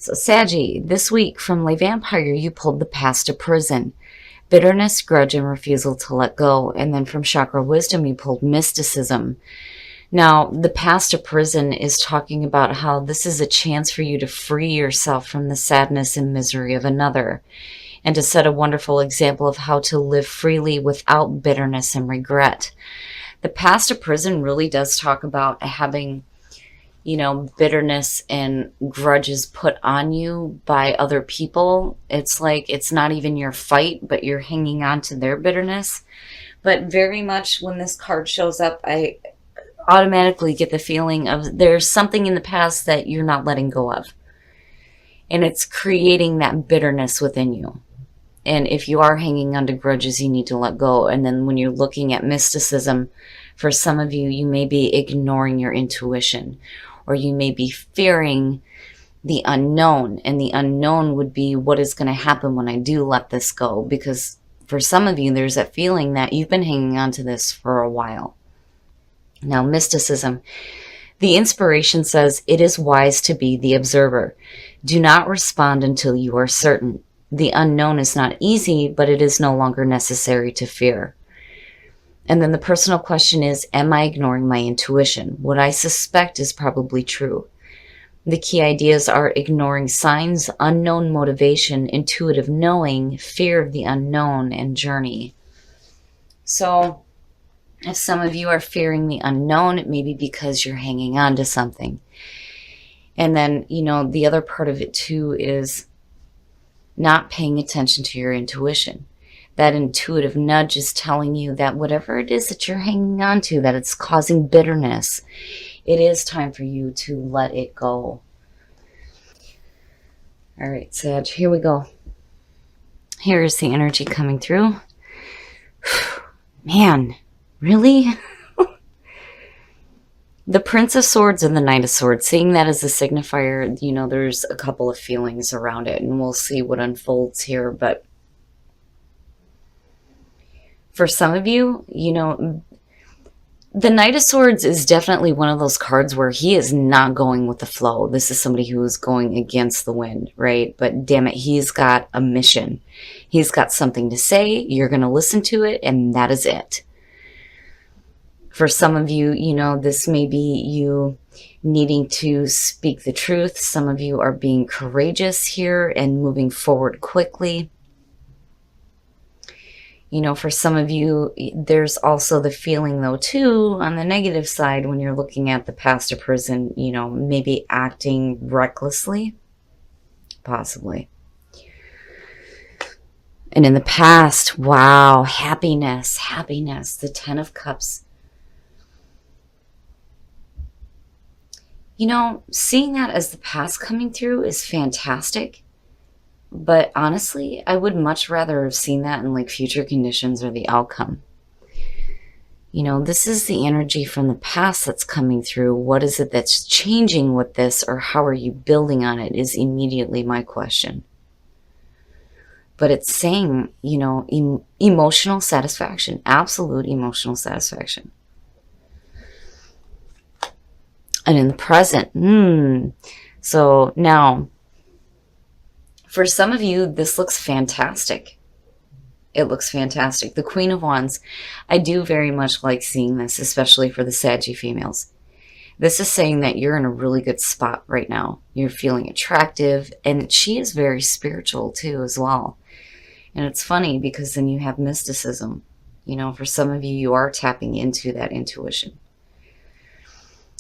So Saggy, this week from Le Vampire, you pulled the past to prison. Bitterness, grudge, and refusal to let go. And then from Chakra Wisdom, you pulled mysticism. Now, the past to prison is talking about how this is a chance for you to free yourself from the sadness and misery of another, and to set a wonderful example of how to live freely without bitterness and regret. The past to prison really does talk about having, bitterness and grudges put on you by other people. It's like it's not even your fight, but you're hanging on to their bitterness. But very much when this card shows up, I automatically get the feeling of there's something in the past that you're not letting go of. And it's creating that bitterness within you. And if you are hanging on to grudges, you need to let go. And then when you're looking at mysticism, for some of you, you may be ignoring your intuition, or you may be fearing the unknown. And the unknown would be what is going to happen when I do let this go. Because for some of you, there's that feeling that you've been hanging on to this for a while. Now, mysticism. The inspiration says, it is wise to be the observer. Do not respond until you are certain. The unknown is not easy, but it is no longer necessary to fear. And then the personal question is, am I ignoring my intuition? What I suspect is probably true. The key ideas are ignoring signs, unknown motivation, intuitive knowing, fear of the unknown, and journey. So if some of you are fearing the unknown, it may be because you're hanging on to something. And then, the other part of it too is not paying attention to your intuition. That intuitive nudge is telling you that whatever it is that you're hanging on to, that it's causing bitterness, it is time for you to let it go. All right, Sag, here we go. Here is the energy coming through. Man, really? The Prince of Swords and the Knight of Swords, seeing that as a signifier, there's a couple of feelings around it, and we'll see what unfolds here. But for some of you, the Knight of Swords is definitely one of those cards where he is not going with the flow. This is somebody who is going against the wind, right? But damn it, he's got a mission. He's got something to say. You're going to listen to it, and that is it. For some of you, this may be you needing to speak the truth. Some of you are being courageous here and moving forward quickly. For some of you, there's also the feeling, though, too, on the negative side, when you're looking at the past to prison, maybe acting recklessly, possibly. And in the past, wow, happiness, the Ten of Cups. Seeing that as the past coming through is fantastic. But honestly, I would much rather have seen that in future conditions or the outcome. This is the energy from the past that's coming through. What is it that's changing with this, or how are you building on it is immediately my question. But it's saying, emotional satisfaction, absolute emotional satisfaction. And in the present, so now, for some of you, this looks fantastic. It looks fantastic. The Queen of Wands, I do very much like seeing this, especially for the Saggy females. This is saying that you're in a really good spot right now. You're feeling attractive, and she is very spiritual too as well. And it's funny because then you have mysticism. For some of you, you are tapping into that intuition.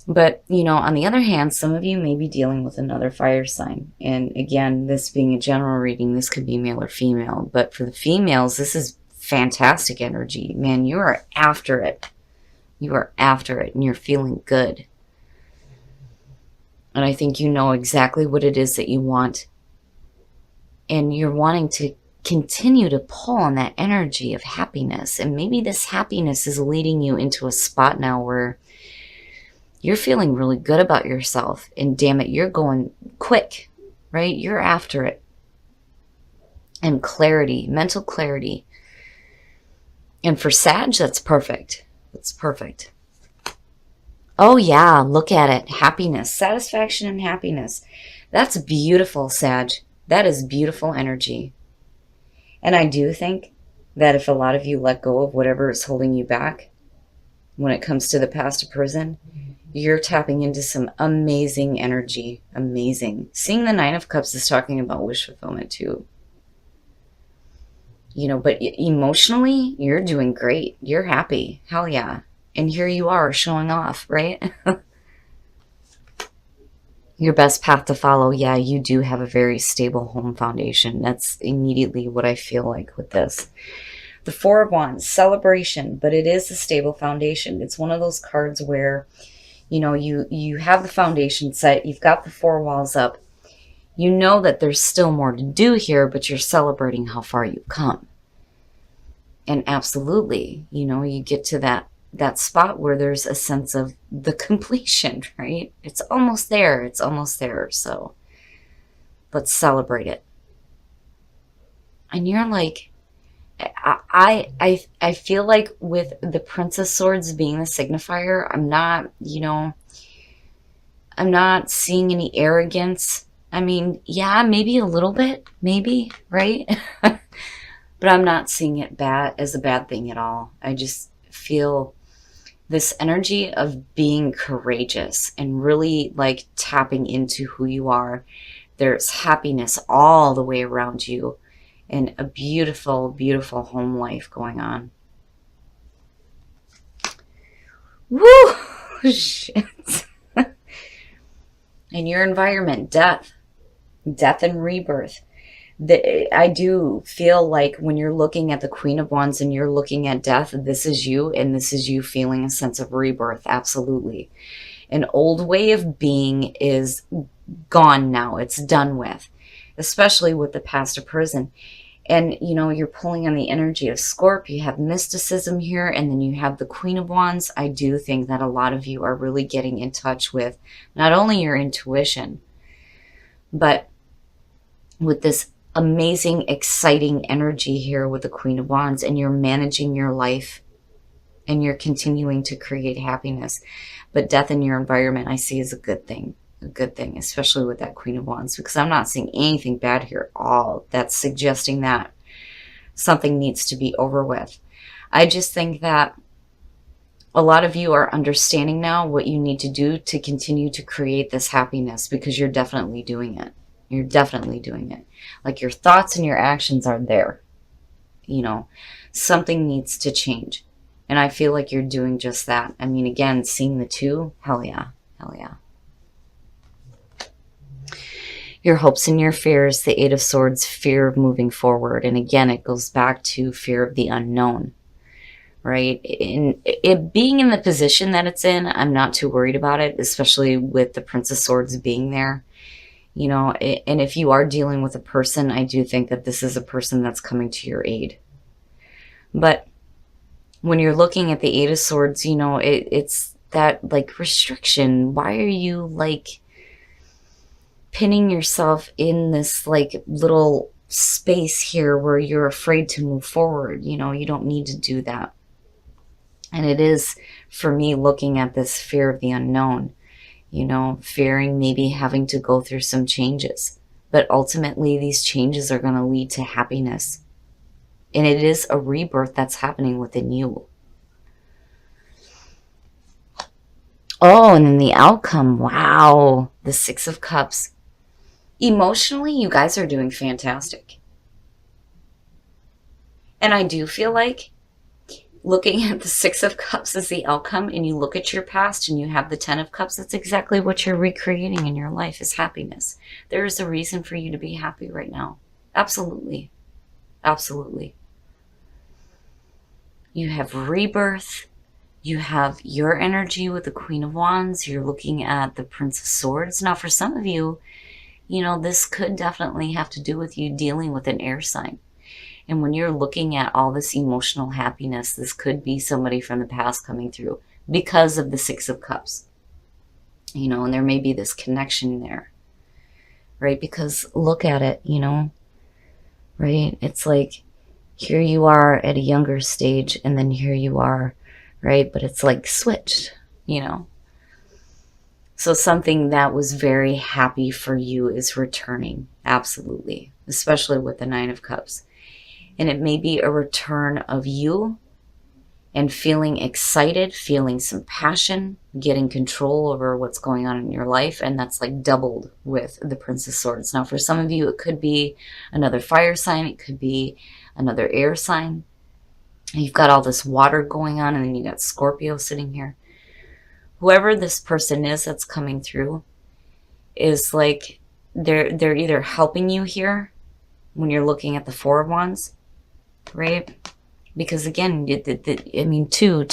But, on the other hand, some of you may be dealing with another fire sign. And again, this being a general reading, this could be male or female. But for the females, this is fantastic energy. Man, you are after it. You are after it, and you're feeling good. And I think you know exactly what it is that you want. And you're wanting to continue to pull on that energy of happiness. And maybe this happiness is leading you into a spot now where you're feeling really good about yourself, and damn it, you're going quick, right? You're after it. And clarity, mental clarity. And for Sag, that's perfect. That's perfect. Oh yeah, look at it. Happiness, satisfaction and happiness. That's beautiful, Sag. That is beautiful energy. And I do think that if a lot of you let go of whatever is holding you back when it comes to the past of prison, you're tapping into some amazing energy. Amazing. Seeing the Nine of Cups is talking about wish fulfillment too. You know, but emotionally, you're doing great. You're happy. Hell yeah. And here you are showing off, right? Your best path to follow. Yeah, you do have a very stable home foundation. That's immediately what I feel like with this. The Four of Wands, celebration, but it is a stable foundation. It's one of those cards where, you know, you have the foundation set, you've got the four walls up. You know that there's still more to do here, but you're celebrating how far you've come. And absolutely, you know, you get to that spot where there's a sense of the completion, right? It's almost there. It's almost there. So let's celebrate it. And you're like, I feel like with the Princess Swords being the signifier, I'm not, you know, I'm not seeing any arrogance. I mean, yeah, maybe a little bit, maybe, right? But I'm not seeing it as a bad thing at all. I just feel this energy of being courageous and really like tapping into who you are. There's happiness all the way around you and a beautiful, beautiful home life going on. Woo! Shit. And your environment, death and rebirth. I do feel like when you're looking at the Queen of Wands and you're looking at death, this is you, and this is you feeling a sense of rebirth. Absolutely. An old way of being is gone now. It's done with, especially with the past of prison. And, you know, you're pulling on the energy of Scorpio. You have mysticism here, and then you have the Queen of Wands. I do think that a lot of you are really getting in touch with not only your intuition, but with this amazing, exciting energy here with the Queen of Wands, and you're managing your life and you're continuing to create happiness. But death in your environment I see as a good thing, especially with that Queen of Wands, because I'm not seeing anything bad here at all that's suggesting that something needs to be over with. I just think that a lot of you are understanding now what you need to do to continue to create this happiness, because you're definitely doing it. You're definitely doing it. Like your thoughts and your actions are there. You know, something needs to change. And I feel like you're doing just that. I mean, again, seeing the two, hell yeah, hell yeah. Your hopes and your fears, the Eight of Swords, fear of moving forward. And again, it goes back to fear of the unknown, right? In it being in the position that it's in, I'm not too worried about it, especially with the Prince of Swords being there. You know, and if you are dealing with a person, I do think that this is a person that's coming to your aid. But when you're looking at the Eight of Swords, you know, it's that like restriction. Why are you like pinning yourself in this like little space here where you're afraid to move forward? You know, you don't need to do that. And it is, for me, looking at this fear of the unknown. You know, fearing maybe having to go through some changes. But ultimately, these changes are going to lead to happiness. And it is a rebirth that's happening within you. Oh, and then the outcome. Wow. The Six of Cups. Emotionally, you guys are doing fantastic. And I do feel like looking at the Six of Cups as the outcome, and you look at your past and you have the Ten of Cups, that's exactly what you're recreating in your life, is happiness. There is a reason for you to be happy right now. Absolutely. Absolutely. You have rebirth. You have your energy with the Queen of Wands. You're looking at the Prince of Swords. Now, for some of you, you know, this could definitely have to do with you dealing with an air sign. And when you're looking at all this emotional happiness, this could be somebody from the past coming through because of the Six of Cups. You know, and there may be this connection there, right? Because look at it, you know, right? It's like here you are at a younger stage, and then here you are, right? But it's like switched, you know. So something that was very happy for you is returning. Absolutely. Especially with the Nine of Cups. And it may be a return of you and feeling excited, feeling some passion, getting control over what's going on in your life. And that's like doubled with the Prince of Swords. Now, for some of you, it could be another fire sign. It could be another air sign. You've got all this water going on, and then you got Scorpio sitting here. Whoever this person is that's coming through is like they're either helping you here when you're looking at the Four of Wands, right? Because again, I mean, two,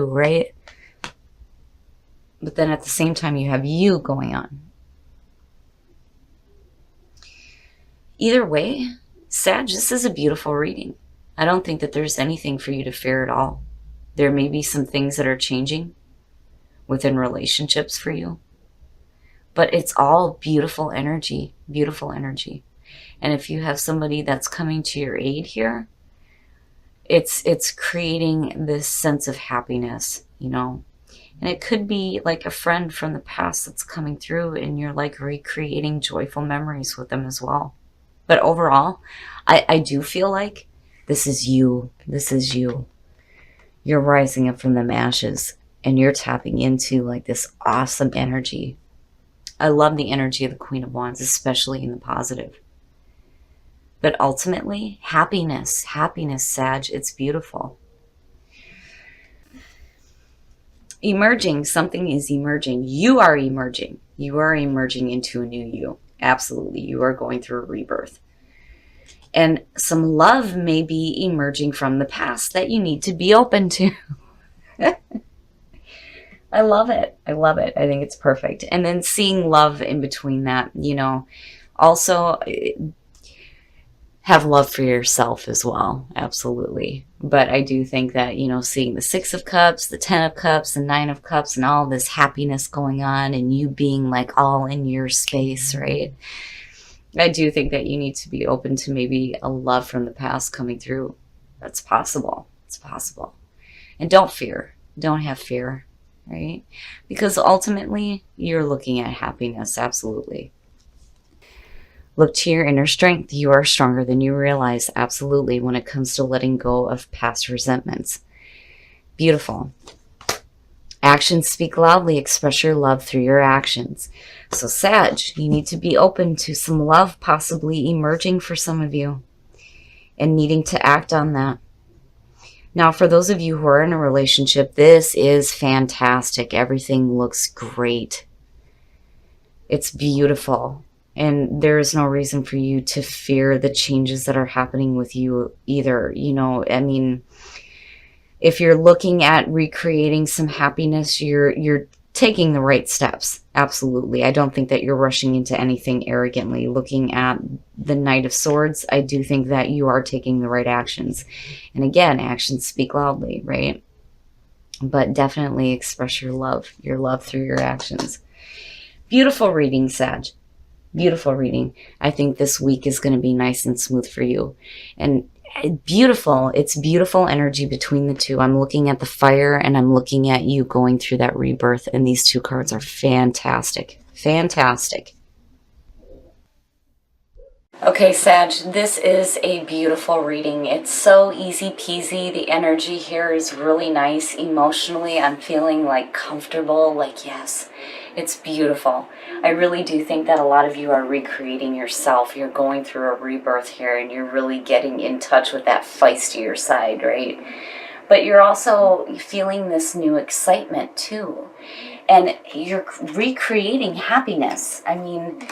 right? But then at the same time, you have you going on. Either way, Sag, this is a beautiful reading. I don't think that there's anything for you to fear at all. There may be some things that are changing within relationships for you, but it's all beautiful energy, beautiful energy. And if you have somebody that's coming to your aid here, it's creating this sense of happiness, you know. And it could be like a friend from the past that's coming through, and you're like recreating joyful memories with them as well. But overall, I do feel like this is you. This is you. You're rising up from the ashes, and you're tapping into like this awesome energy. I love the energy of the Queen of Wands, especially in the positive. But ultimately, happiness, Sag, it's beautiful. Emerging, something is emerging. You are emerging. You are emerging into a new you. Absolutely. You are going through a rebirth. And some love may be emerging from the past that you need to be open to. I love it. I love it. I think it's perfect. And then seeing love in between that, you know, also have love for yourself as well. Absolutely. But I do think that, you know, seeing the Six of Cups, the Ten of Cups, the Nine of Cups, and all this happiness going on, and you being like all in your space, right? I do think that you need to be open to maybe a love from the past coming through. That's possible. It's possible. And don't fear. Don't have fear, right? Because ultimately, you're looking at happiness. Absolutely. Look to your inner strength. You are stronger than you realize. Absolutely. When it comes to letting go of past resentments. Beautiful. Actions speak loudly. Express your love through your actions. So Sag, you need to be open to some love possibly emerging for some of you and needing to act on that. Now, for those of you who are in a relationship, this is fantastic. Everything looks great. It's beautiful. And there is no reason for you to fear the changes that are happening with you either. You know, I mean, if you're looking at recreating some happiness, you're taking the right steps. Absolutely. I don't think that you're rushing into anything arrogantly. Looking at the Knight of Swords, I do think that you are taking the right actions. And again, actions speak loudly, right? But definitely express your love through your actions. Beautiful reading, Sag. Beautiful reading. I think this week is going to be nice and smooth for you. And beautiful. It's beautiful energy between the two. I'm looking at the fire and I'm looking at you going through that rebirth. And these two cards are fantastic. Fantastic. Okay, Sag, this is a beautiful reading. It's so easy peasy. The energy here is really nice. Emotionally, I'm feeling like comfortable, like yes, it's beautiful. I really do think that a lot of you are recreating yourself. You're going through a rebirth here and you're really getting in touch with that feistier side, right? But you're also feeling this new excitement too. And you're recreating happiness. I mean,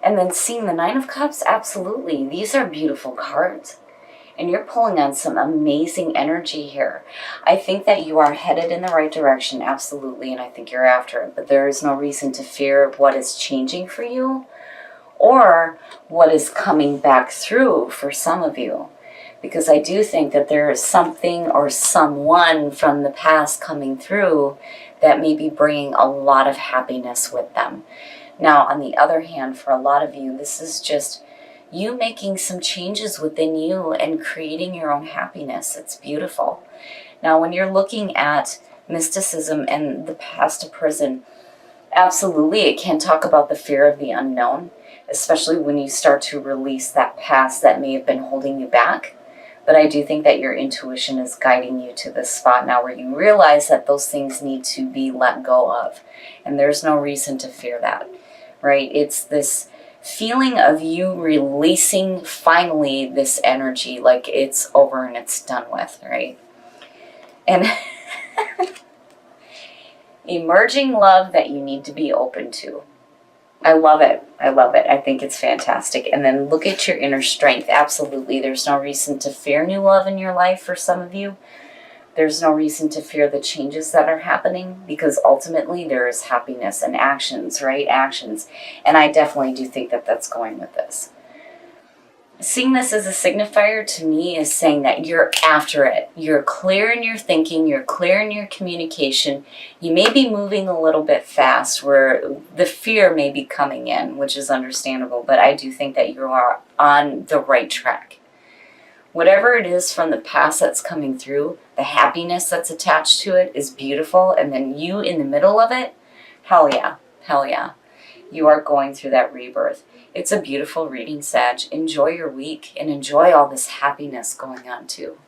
and then seeing the Nine of Cups, absolutely. These are beautiful cards. And you're pulling on some amazing energy here. I think that you are headed in the right direction, absolutely, and I think you're after it. But there is no reason to fear what is changing for you or what is coming back through for some of you. Because I do think that there is something or someone from the past coming through that may be bringing a lot of happiness with them. Now, on the other hand, for a lot of you, this is just you making some changes within you and creating your own happiness. It's beautiful. Now, when you're looking at mysticism and the past to prison, Absolutely, it can talk about the fear of the unknown, especially when you start to release that past that may have been holding you back. But I do think that your intuition is guiding you to this spot now where you realize that those things need to be let go of. And there's no reason to fear that, right? It's this feeling of you releasing finally this energy, like it's over and it's done with, right? And emerging love that you need to be open to. I love it. I love it. I think it's fantastic. And then look at your inner strength. Absolutely. There's no reason to fear new love in your life for some of you. There's no reason to fear the changes that are happening, because ultimately there is happiness and actions, right? Actions. And I definitely do think that that's going with this. Seeing this as a signifier to me is saying that you're after it. You're clear in your thinking, you're clear in your communication. You may be moving a little bit fast where the fear may be coming in, which is understandable, but I do think that you are on the right track. Whatever it is from the past that's coming through, the happiness that's attached to it is beautiful, and then you in the middle of it, hell yeah, hell yeah. You are going through that rebirth. It's a beautiful reading, Sag. Enjoy your week and enjoy all this happiness going on too.